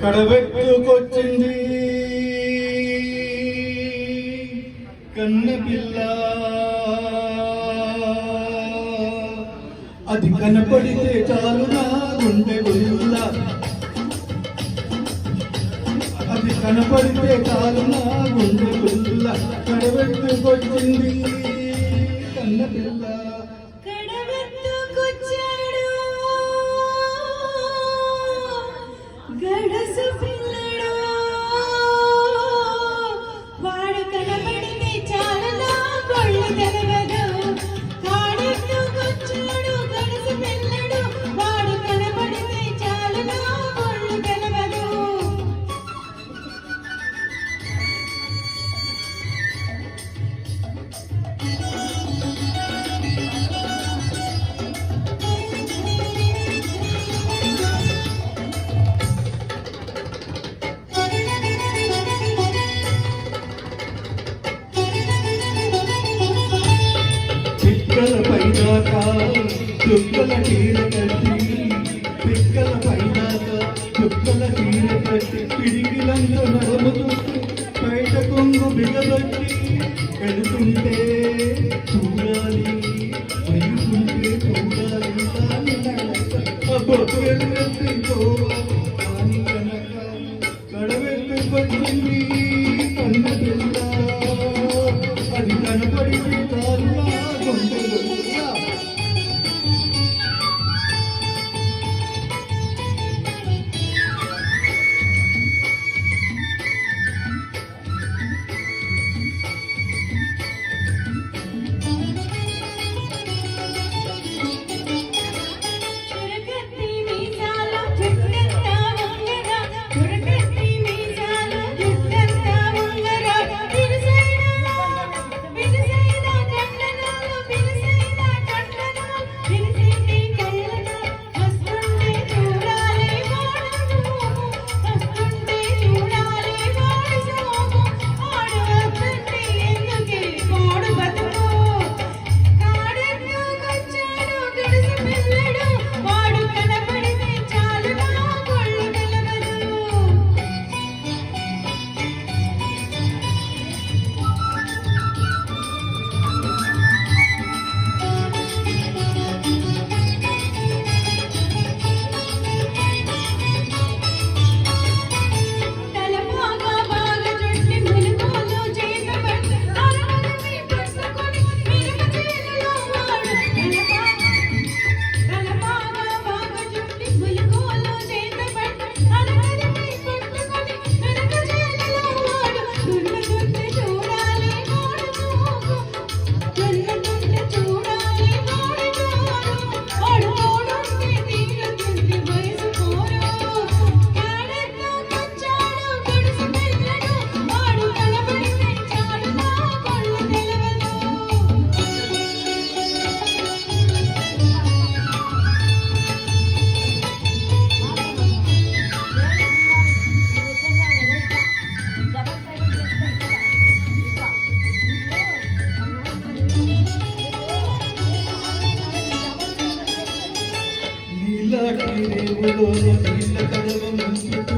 కడబెట్టుకొచ్చింది కన్న పిల్ల, అది కనపడితే చాలు నా గుండె గుల్ల, అది కనపడితే చాలు నా గుండె గుల్ల. కడబెట్టుకొచ్చింది కన్న పిల్ల, గడసు పిల్లడు వాడు కనబడితే చాలు నా కొళ్ళు తెలవదు. కాడెత్తుకొచ్చాడు గడసు పిల్లడు వాడు కనబడితే చాలు నా కొళ్ళు తెలవదు. పిక్కల పైదాకా చుక్కల చీర కట్టి, పిక్కల పైదాకా చుక్కల చీర కట్టి, పిడికిలందు నడుముతూ బయట కొంగు బిగబట్టి, వెళుతుంటే చూడాలి వెళ్తుంటే చూడాలి అబ్బో కానీ కనుక కడవెట్టుకొచ్చింది కన్న పిల్ల, అది కనపడితే చాలు నా గుండె గుల్ల. నీళ్ళ కడవ ముంచుతూ